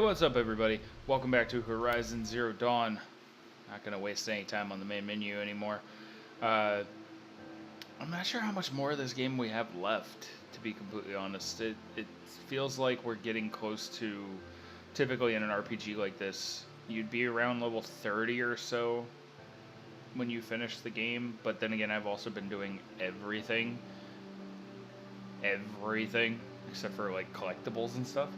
what's up everybody? Welcome back to Horizon Zero Dawn. Not gonna waste any time on the main menu anymore. I'm not sure how much more of this game we have left, to be completely honest. It feels like we're getting close to, typically in an RPG like this, you'd be around level 30 or so when you finish the game, but then again I've also been doing everything, except for like collectibles and stuff.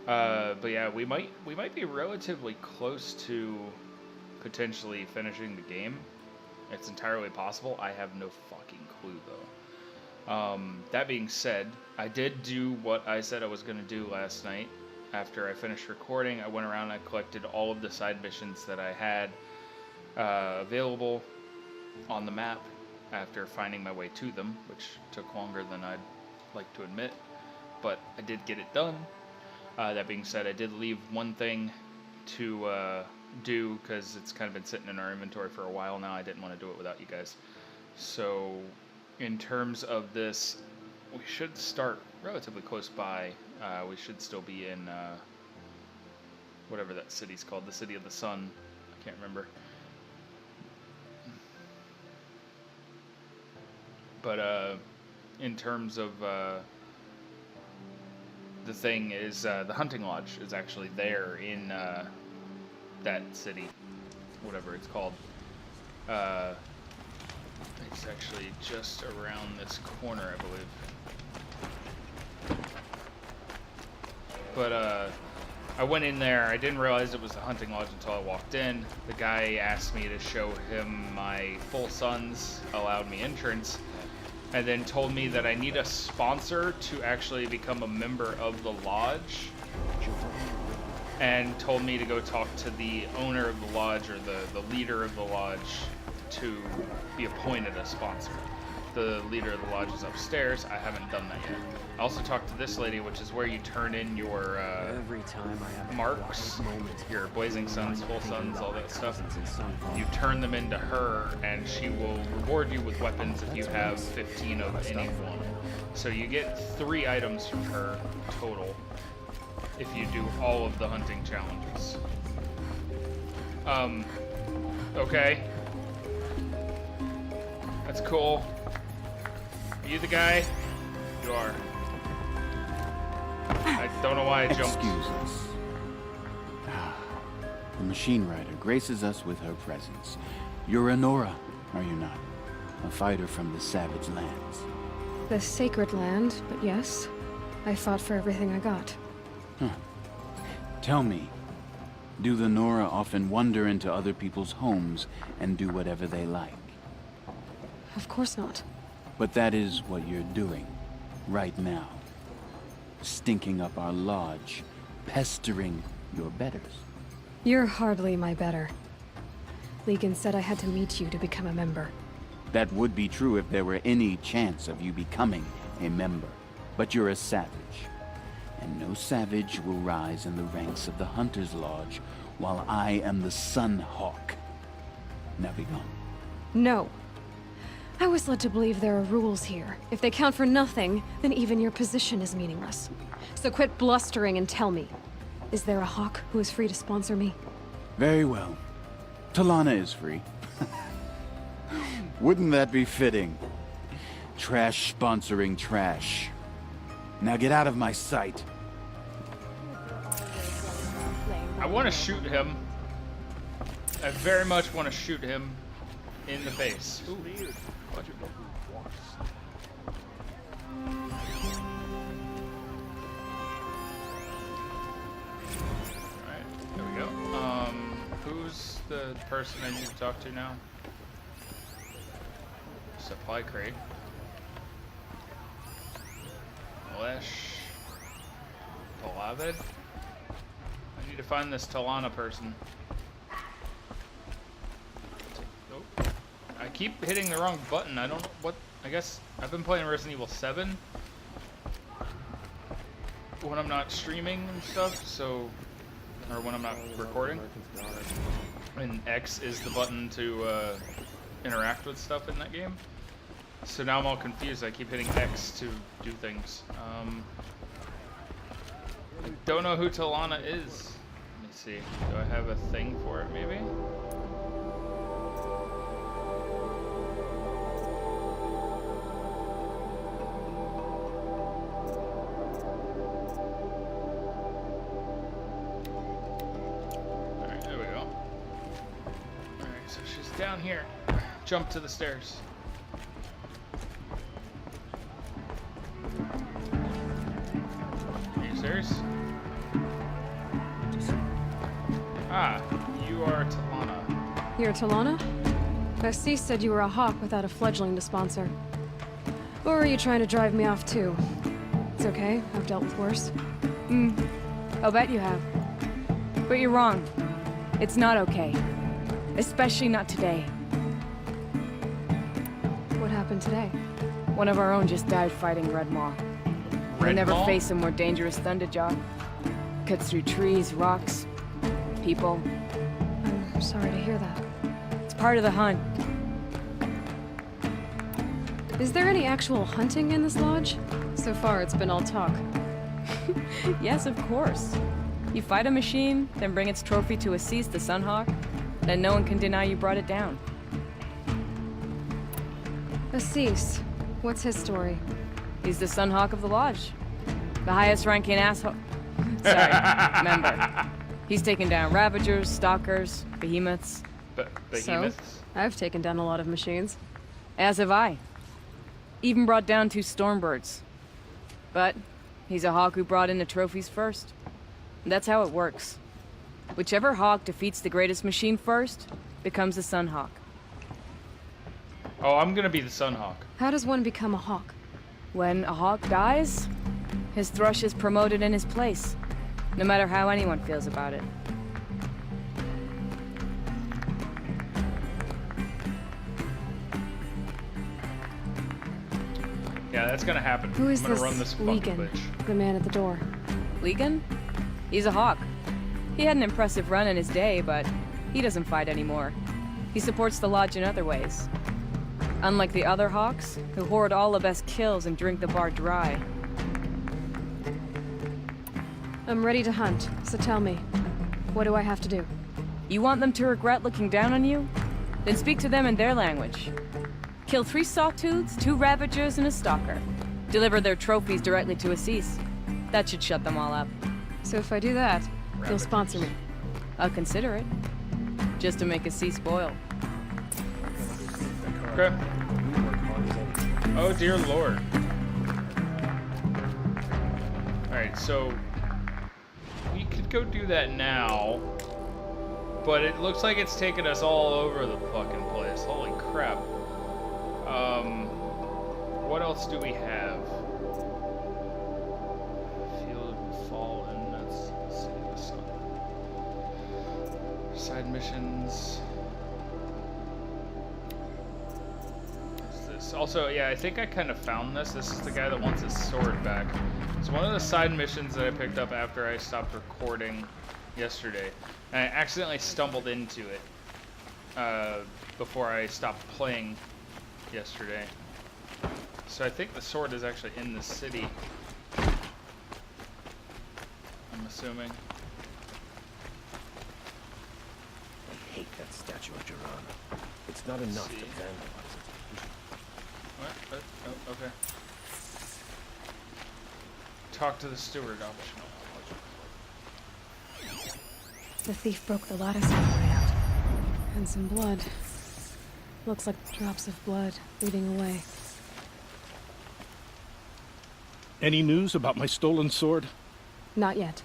But yeah, we might be relatively close to potentially finishing the game. It's entirely possible. I have no fucking clue though. That being said, I did do what I said I was going to do last night. After I finished recording, I went around and I collected all of the side missions that I had available on the map after finding my way to them, which took longer than I'd like to admit, but I did get it done. That being said, I did leave one thing to do because it's kind of been sitting in our inventory for a while now. I didn't want to do it without you guys. So in terms of this, we should start relatively close by. We should still be in whatever that city's called, the City of the Sun. I can't remember. But in terms of the thing is, the hunting lodge is actually there in that city, whatever it's called. It's actually just around this corner, I believe. But I went in there. I didn't realize it was the hunting lodge until I walked in. The guy asked me to show him my full sons, allowed me entrance, and then told me that I need a sponsor to actually become a member of the lodge, and told me to go talk to the owner of the lodge, or the leader of the lodge, to be appointed a sponsor. The leader of the lodge is upstairs. I haven't done that yet. I also talked to this lady, which is where you turn in your marks, your blazing suns, full suns, all that stuff. You turn them into her, and she will reward you with weapons if you have 15 of any one. So you get 3 items from her total if you do all of the hunting challenges. Okay. That's cool. Are you the guy? You are. I don't know why I jumped. Excuse us. The machine rider graces us with her presence. You're Anora, are you not? A fighter from the savage lands. The sacred land, but yes. I fought for everything I got. Huh. Tell me, do the Nora often wander into other people's homes and do whatever they like? Of course not. But that is what you're doing, right now. Stinking up our lodge, pestering your betters. You're hardly my better. Legan said I had to meet you to become a member. That would be true if there were any chance of you becoming a member. But you're a savage. And no savage will rise in the ranks of the Hunter's Lodge while I am the Sun Hawk. Now be gone. No. I was led to believe there are rules here. If they count for nothing, then even your position is meaningless. So quit blustering and tell me. Is there a hawk who is free to sponsor me? Very well. Talana is free. Wouldn't that be fitting? Trash sponsoring trash. Now get out of my sight. I want to shoot him. I very much want to shoot him in the face. Ooh. Alright, there we go. Who's the person I need to talk to now? Supply crate. Lesh. Beloved? I need to find this Talana person. Oh. I keep hitting the wrong button. I don't know what. I guess I've been playing Resident Evil 7 when I'm not streaming and stuff, so. Or when I'm not recording. And X is the button to interact with stuff in that game. So now I'm all confused. I keep hitting X to do things. I don't know who Talana is. Let me see. Do I have a thing for it, maybe? Alright, there we go. Alright, so she's down here. Jump to the stairs. Stairs. Ah, you are Talana. You're Talana? Ahsis said you were a hawk without a fledgling to sponsor. Or are you trying to drive me off too? It's okay, I've dealt with worse. I'll bet you have. But you're wrong. It's not okay. Especially not today. What happened today? One of our own just died fighting Red Maw. We Red never Maw? faced a more dangerous thunder job. Cuts through trees, rocks, people. I'm sorry to hear that. It's part of the hunt. Is there any actual hunting in this lodge? So far, it's been all talk. Yes, of course. You fight a machine, then bring its trophy to Ahsis the Sunhawk, then no one can deny you brought it down. Ahsis, what's his story? He's the Sunhawk of the Lodge. The highest ranking asshole. Sorry, member. He's taken down Ravagers, Stalkers, Behemoths. Behemoths? So, I've taken down a lot of machines. As have I. Even brought down 2 Stormbirds. But he's a hawk who brought in the trophies first. That's how it works. Whichever hawk defeats the greatest machine first becomes the Sunhawk. Oh, I'm gonna be the Sunhawk. How does one become a hawk? When a hawk dies, his thrush is promoted in his place, no matter how anyone feels about it. Yeah, that's gonna happen. Who is I'm gonna this run this fucking Legan, bitch. the man at the door? Legan? He's a hawk. He had an impressive run in his day, but he doesn't fight anymore. He supports the lodge in other ways. Unlike the other hawks, who hoard all the best kills and drink the bar dry. I'm ready to hunt, so tell me, what do I have to do? You want them to regret looking down on you? Then speak to them in their language. Kill 3 Sawtooths, 2 Ravagers, and a Stalker. Deliver their trophies directly to Ahsis. That should shut them all up. So if I do that, you'll sponsor me. I'll consider it. Just to make Ahsis boil. Okay. Oh dear lord. Alright, so we could go do that now, but it looks like it's taking us all over the fucking place. Holy crap. What else do we have? Field of Fallen, let's see this one. Side missions. Also, yeah, I think I kind of found this. This is the guy that wants his sword back. It's one of the side missions that I picked up after I stopped recording yesterday. And I accidentally stumbled into it before I stopped playing yesterday. So I think the sword is actually in the city. I'm assuming. I hate that statue of Jiran. It's not enough to vandalize it. What? Oh, okay. Talk to the steward, optional. The thief broke the lattice on the way out. And some blood. Looks like drops of blood leading away. Any news about my stolen sword? Not yet.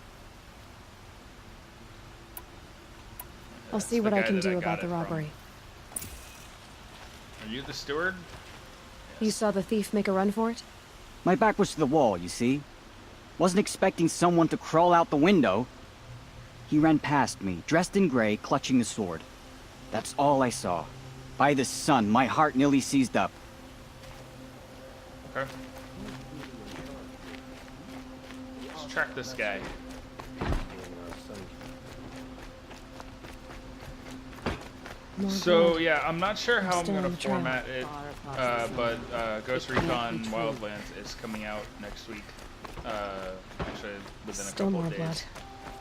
I'll see what I can do about the robbery. Are you the steward? You saw the thief make a run for it? My back was to the wall, you see. Wasn't expecting someone to crawl out the window. He ran past me, dressed in gray, clutching the sword. That's all I saw. By the sun, my heart nearly seized up. Okay. Let's track this guy. More So blood. yeah, I'm not sure how I'm Still gonna on the trail. format it, but Ghost Recon Wildlands is coming out next week. Actually, within a Still couple more of days. blood.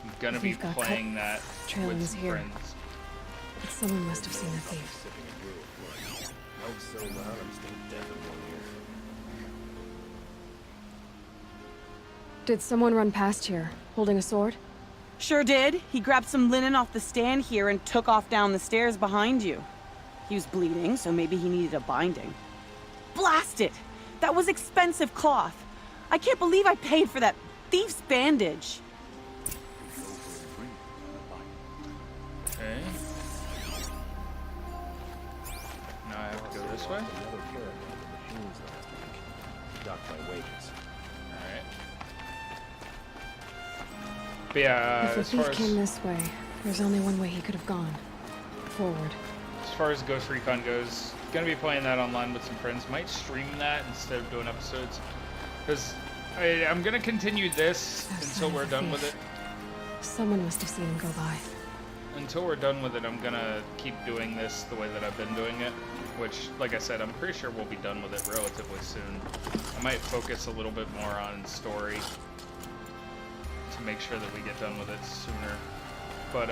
I'm gonna The be thief got playing cut. that Trail with is some here. friends. But someone must have seen the thief. Sipping a brew of blood. Held so loud, I'm still deaf in one ear. Did someone run past here, holding a sword? Sure did. He grabbed some linen off the stand here and took off down the stairs behind you. He was bleeding, so maybe he needed a binding. Blast it! That was expensive cloth. I can't believe I paid for that thief's bandage. Okay. Now I have to go this way? Another caravan of machines last week. Docked my wages. Alright. But yeah, If the as far thief as, came this way, there's only one way he could have gone. Forward. as far as Ghost Recon goes, gonna be playing that online with some friends. Might stream that instead of doing episodes. Because I'm gonna continue this No until sign we're of the done with thief. it. Someone must have seen him go by. Until we're done with it, I'm gonna keep doing this the way that I've been doing it. Which, like I said, I'm pretty sure we'll be done with it relatively soon. I might focus a little bit more on story to make sure that we get done with it sooner. But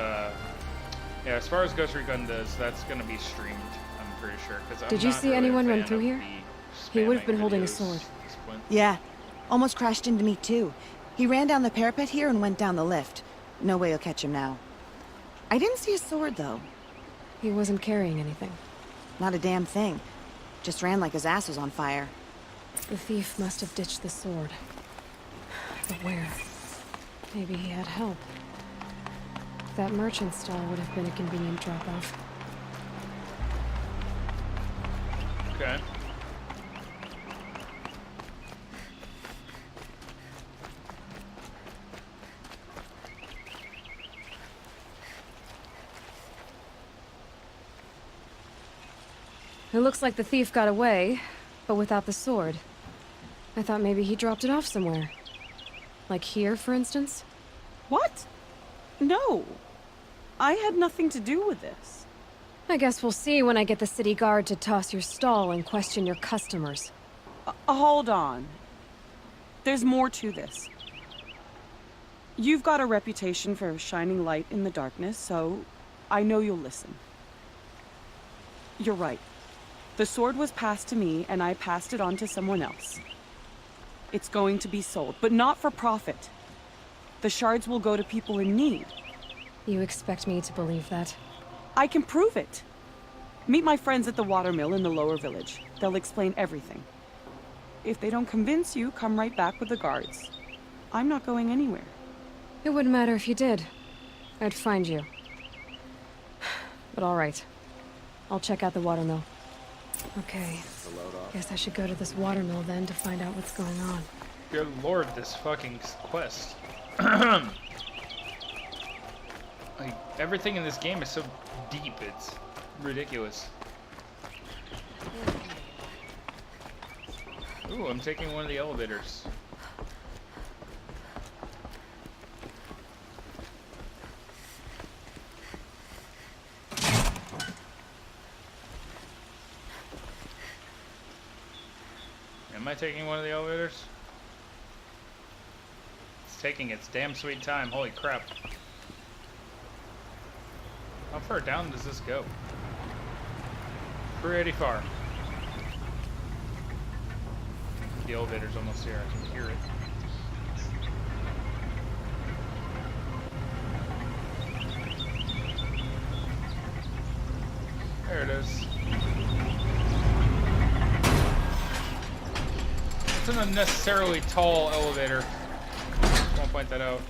yeah, as far as Ghost Recon does, that's gonna be streamed. I'm pretty sure. Cause Did you see anyone run through here? He would have been holding a sword. Yeah, almost crashed into me too. He ran down the parapet here and went down the lift. No way you'll catch him now. I didn't see a sword though. He wasn't carrying anything. Not a damn thing. Just ran like his ass was on fire. The thief must have ditched the sword. But where? Maybe he had help. That merchant stall would have been a convenient drop-off. Okay. It looks like the thief got away, but without the sword. I thought maybe he dropped it off somewhere. Like here, for instance? What? No. I had nothing to do with this. I guess we'll see when I get the city guard to toss your stall and question your customers. Hold on. There's more to this. You've got a reputation for shining light in the darkness, so I know you'll listen. You're right. The sword was passed to me, and I passed it on to someone else. It's going to be sold, but not for profit. The shards will go to people in need. You expect me to believe that? I can prove it. Meet my friends at the watermill in the lower village. They'll explain everything. If they don't convince you, come right back with the guards. I'm not going anywhere. It wouldn't matter if you did. I'd find you. But all right. I'll check out the watermill. Okay. Guess I should go to this watermill then to find out what's going on. Good lord, this fucking quest. Like, everything in this game is so deep, it's ridiculous. Ooh, I'm taking one of the elevators. Am I taking one of the elevators? It's taking its damn sweet time, holy crap. How far down does this go? Pretty far. The elevator's almost here, I can hear it. There it is. It's an unnecessarily tall elevator. Just want to point that out.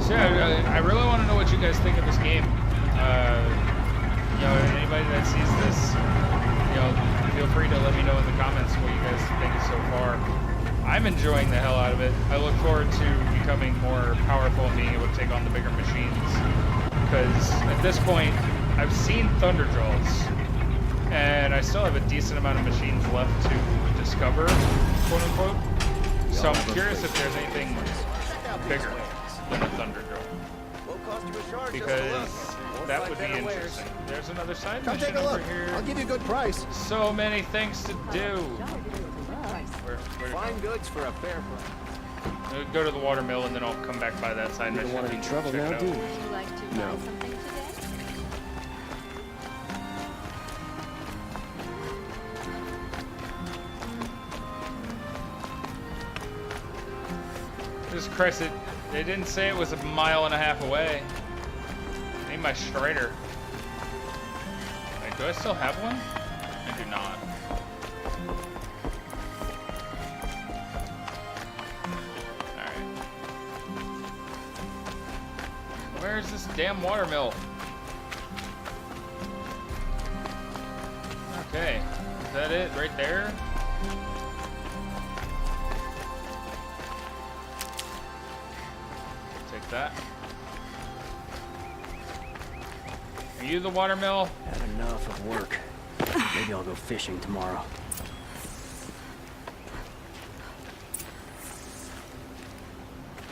So yeah, I really want to know what you guys think of this game. You know, anybody that sees this, you know, feel free to let me know in the comments what you guys think so far. I'm enjoying the hell out of it. I look forward to becoming more powerful and being able to take on the bigger machines. Because at this point, I've seen Thunderjaws, and I still have a decent amount of machines left to discover, quote unquote. So I'm curious if there's anything bigger than a Thunderjaw. because that would be interesting. There's another side Come mission take a over look. here. I'll give you a good price. So many things to do. Where Fine goods for a fair price. I'll go to the watermill and then I'll come back by that side You mission. don't want any and trouble check it now, out. do you? Would you like to No. buy something today? Jesus Christ, they didn't say it was 1.5 miles away. I need my Strider. Wait, do I still have one? I do not. Alright. Where's this damn watermill? Okay. Is that it right there? Take that. Are you the watermill? Had enough of work. Maybe I'll go fishing tomorrow.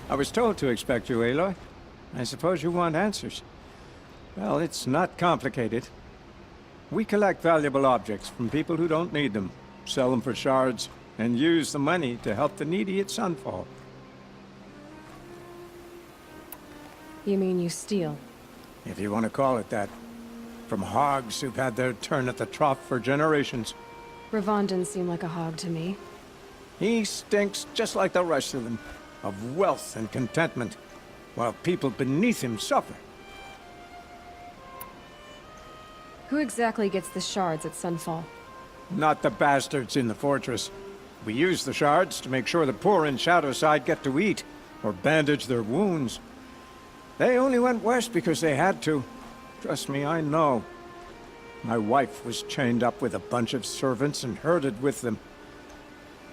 I was told to expect you, Aloy. I suppose you want answers. Well, it's not complicated. We collect valuable objects from people who don't need them, sell them for shards, and use the money to help the needy at Sunfall. You mean you steal? If you want to call it that. From hogs who've had their turn at the trough for generations. Ravon didn't seem like a hog to me. He stinks just like the rest of them, of wealth and contentment, while people beneath him suffer. Who exactly gets the shards at Sunfall? Not the bastards in the fortress. We use the shards to make sure the poor in Shadowside get to eat, or bandage their wounds. They only went west because they had to. Trust me, I know. My wife was chained up with a bunch of servants and herded with them.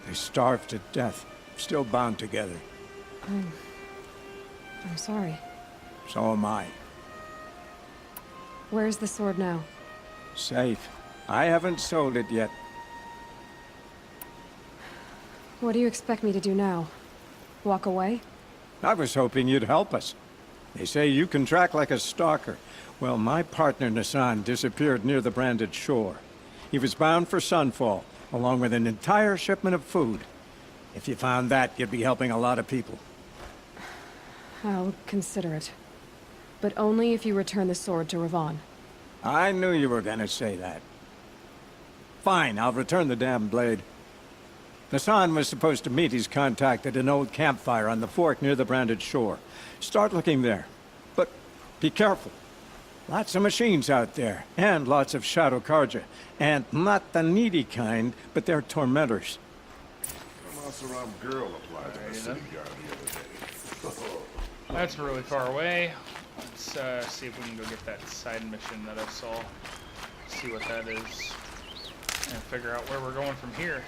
They starved to death, still bound together. I'm sorry. So am I. Where's the sword now? Safe. I haven't sold it yet. What do you expect me to do now? Walk away? I was hoping you'd help us. They say you can track like a stalker. Well, my partner Nassan disappeared near the branded shore. He was bound for Sunfall, along with an entire shipment of food. If you found that, you'd be helping a lot of people. I'll consider it. But only if you return the sword to Ravon. I knew you were gonna say that. Fine, I'll return the damn blade. Nassan was supposed to meet his contact at an old campfire on the fork near the branded shore. Start looking there. But be careful. Lots of machines out there, and lots of Shadow Karja. And not the needy kind, but they're tormentors. That's really far away. Let's see if we can go get that side mission that I saw. See what that is. And figure out where we're going from here.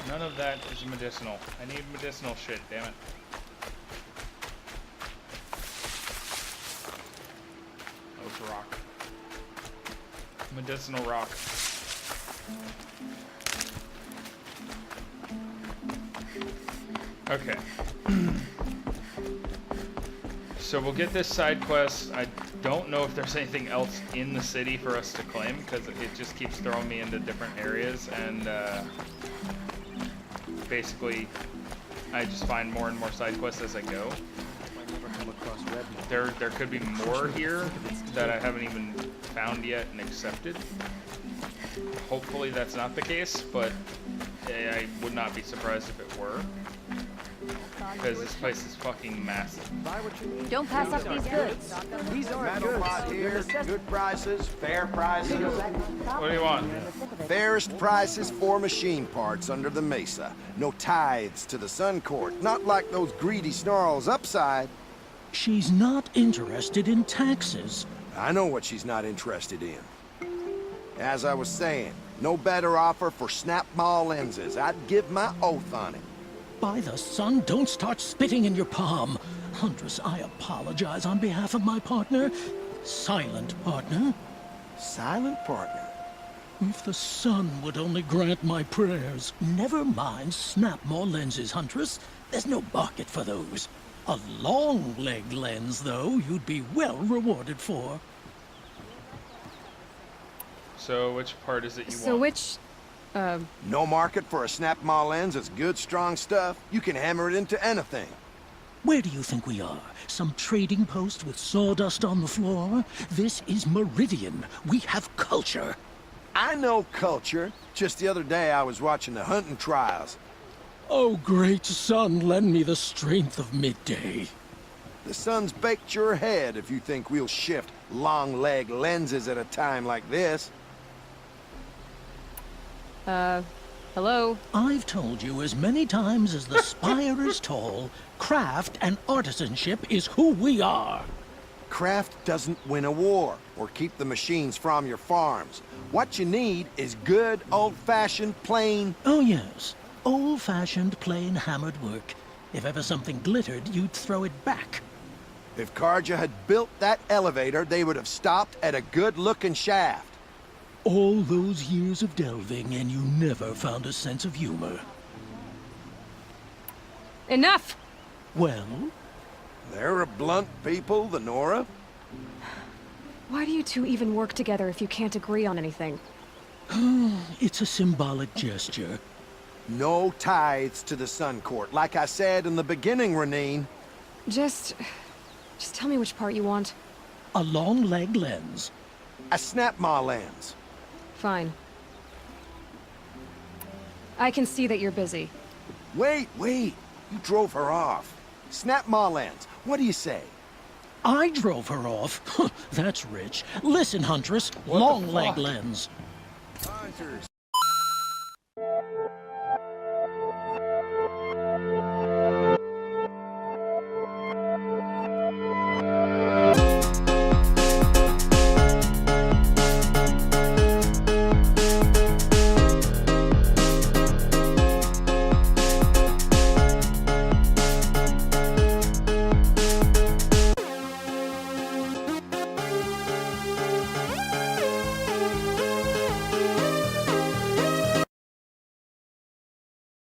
None of that is medicinal. I need medicinal shit, damn it. Oh, it's rock. Medicinal rock. Okay. So we'll get this side quest. I don't know if there's anything else in the city for us to claim, because it just keeps throwing me into different areas, and basically I just find more and more side quests as I go. There could be more here that I haven't even found yet and accepted. Hopefully that's not the case, but I would not be surprised if it were. Because this place is fucking massive. Don't pass up these goods. These aren't good here. Good prices, fair prices. What do you want? Fairest prices for machine parts under the mesa. No tithes to the Sun Court. Not like those greedy snarls upside. She's not interested in taxes. I know what she's not interested in. As I was saying, no better offer for snap ball lenses. I'd give my oath on it. By the sun, don't start spitting in your palm. Huntress, I apologize on behalf of my partner. Silent partner. Silent partner. If the sun would only grant my prayers. Never mind snap-maw lenses, Huntress. There's no market for those. A long-leg lens, though, you'd be well rewarded for. So which part is it you So want? which... No market for a snap-maw lens is good, strong stuff. You can hammer it into anything. Where do you think we are? Some trading post with sawdust on the floor? This is Meridian. We have culture. I know culture. Just the other day I was watching the hunting trials. Oh, great sun, lend me the strength of midday. The sun's baked your head if you think we'll shift long-leg lenses at a time like this. hello? I've told you as many times as the spire is tall, craft and artisanship is who we are. Craft doesn't win a war or keep the machines from your farms. What you need is good, old-fashioned, plain... Oh, yes. Old-fashioned, plain hammered work. If ever something glittered, you'd throw it back. If Karja had built that elevator, they would have stopped at a good-looking shaft. All those years of delving, and you never found a sense of humor. Enough! Well? They're a blunt people, the Nora. Why do you two even work together if you can't agree on anything? It's a symbolic gesture. No tithes to the Sun Court. Like I said in the beginning, Renine. Just tell me which part you want. A long-leg lens. A snap-maw lens. Fine. I can see that you're busy. Wait. You drove her off. Snap-maw lens. What do you say? I drove her off? That's rich. Listen, Huntress. What the Long-leg fuck? lens. Hunters,